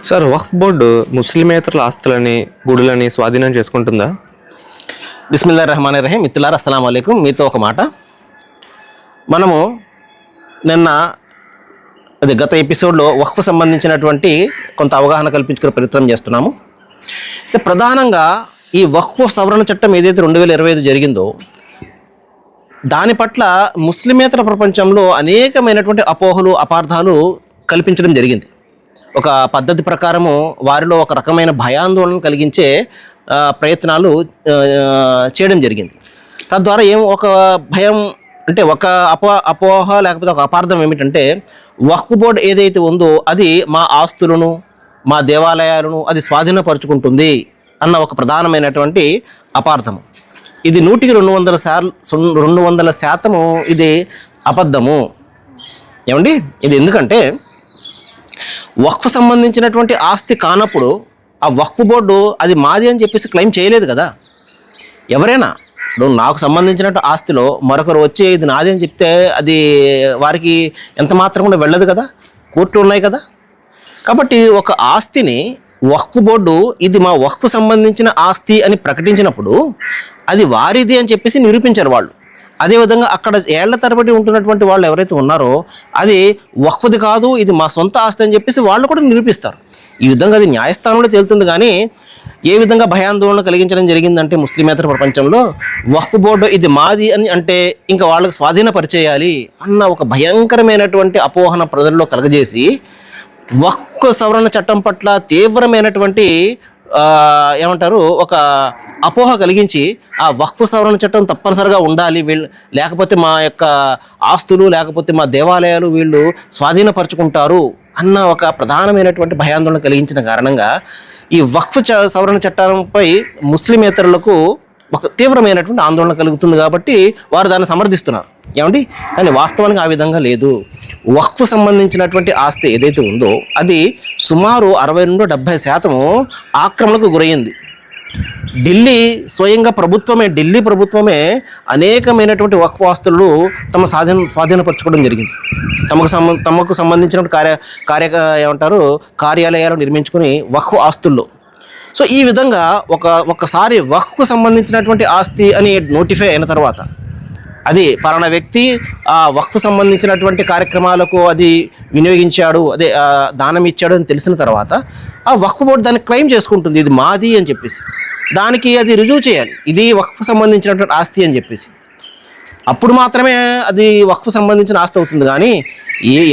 Sir, వక్ఫ్ board ముస్లిమేతరుల ఆస్తులని, గుడులని స్వాధీనం చేసుకుంటుందా? బిస్మిల్లా రెహమాన్ రహీం. మిత్రులారా, అస్సలాము అలైకుం. మీతో ఒక మాట. మనము నిన్న గత ఎపిసోడ్లో వక్ఫ్ సంబంధించినటువంటి కొంత అవగాహన కల్పించుకునే ప్రయత్నం చేస్తున్నాము. అయితే ప్రధానంగా ఈ వక్ఫ్ సవరణ చట్టం ఏదైతే 2025 జరిగిందో దాని పట్ల ముస్లిమేతర ప్రపంచంలో అనేకమైనటువంటి అపోహలు, అపార్థాలు కల్పించడం జరిగింది. ఒక పద్ధతి ప్రకారము వారిలో ఒక రకమైన భయాందోళన కలిగించే ప్రయత్నాలు చేయడం జరిగింది. తద్వారా ఒక భయం అంటే ఒక అపోహ లేకపోతే ఒక అపార్థం ఏమిటంటే, వక్ఫ్ బోర్డు ఏదైతే ఉందో అది మా ఆస్తులను, మా దేవాలయాలను అది స్వాధీనపరుచుకుంటుంది అన్న ఒక ప్రధానమైనటువంటి అపార్థము. ఇది 100కి 200% ఇది అబద్ధము. ఏమండి, ఇది ఎందుకంటే వక్ఫ్ సంబంధించినటువంటి ఆస్తి కానప్పుడు ఆ వక్ఫ్ బోర్డు అది మాది అని చెప్పేసి క్లెయిమ్ చేయలేదు కదా. ఎవరైనా నాకు సంబంధించినట్టు ఆస్తిలో మరొకరు వచ్చి ఇది నాది అని చెప్తే అది వారికి ఎంత మాత్రం కూడా వెళ్ళదు కదా, కోర్టులు ఉన్నాయి కదా. కాబట్టి ఒక ఆస్తిని వక్ఫ్ బోర్డు ఇది మా వక్ఫ్ సంబంధించిన ఆస్తి అని ప్రకటించినప్పుడు అది వారిది అని చెప్పేసి నిరూపించారు వాళ్ళు. అదేవిధంగా అక్కడ ఏళ్ల తరబడి ఉంటున్నటువంటి వాళ్ళు ఎవరైతే ఉన్నారో అది వక్ఫ్ది కాదు, ఇది మా సొంత ఆస్తి అని చెప్పేసి వాళ్ళు కూడా నిరూపిస్తారు. ఈ విధంగా అది న్యాయస్థానంలో తేలుతుంది. కానీ ఏ విధంగా భయాందోళన కలిగించడం జరిగిందంటే ముస్లిమేతర ప్రపంచంలో వక్ఫ్ బోర్డు ఇది మాది అని అంటే ఇంకా వాళ్ళకి స్వాధీనపరిచేయాలి అన్న ఒక భయంకరమైనటువంటి అపోహన ప్రజల్లో కలగజేసి వక్ఫ్ సవరణ చట్టం పట్ల తీవ్రమైనటువంటి ఏమంటారు ఒక అపోహ కలిగించి ఆ వక్ఫ్ సవరణ చట్టం తప్పనిసరిగా ఉండాలి, లేకపోతే మా యొక్క ఆస్తులు లేకపోతే మా దేవాలయాలు వీళ్ళు స్వాధీనపరచుకుంటారు అన్న ఒక ప్రధానమైనటువంటి భయాందోళన కలిగించిన కారణంగా ఈ వక్ఫ్ సవరణ చట్టంపై ముస్లిమేతరులకు ఒక తీవ్రమైనటువంటి ఆందోళన కలుగుతుంది. కాబట్టి వారు దాన్ని సమర్థిస్తున్నారు. ఏమండి, కానీ వాస్తవానికి ఆ విధంగా లేదు. వక్ఫ్ సంబంధించినటువంటి ఆస్తి ఏదైతే ఉందో అది సుమారు 60 నుండి 70% ఆక్రమణకు గురైంది. ఢిల్లీ ప్రభుత్వమే అనేకమైనటువంటి వక్ఫ్ ఆస్తులు తమ స్వాధీనపరచుకోవడం జరిగింది. తమకు సంబంధించిన కార్యాలయాలు నిర్మించుకుని వక్ఫ్ ఆస్తుల్లో. సో ఈ విధంగా ఒకసారి వక్ఫ్ సంబంధించినటువంటి ఆస్తి అని నోటిఫై అయిన తర్వాత అది పలానా వ్యక్తి ఆ వక్ఫ్ సంబంధించినటువంటి కార్యక్రమాలకు అది వినియోగించాడు, అదే దానం ఇచ్చాడు అని తెలిసిన తర్వాత ఆ వక్ఫ్ బోర్డు దాన్ని క్లెయిమ్ చేసుకుంటుంది, ఇది మాది అని చెప్పేసి. దానికి అది రుజువు చేయాలి, ఇది వక్ఫ్ సంబంధించినటువంటి ఆస్తి అని చెప్పేసి. అప్పుడు మాత్రమే అది వక్ఫ్ సంబంధించిన ఆస్తి అవుతుంది. కానీ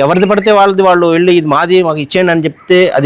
ఎవరిది పడితే వాళ్ళు వెళ్ళి ఇది మాది మాకు ఇచ్చేయండి అని చెప్తే అది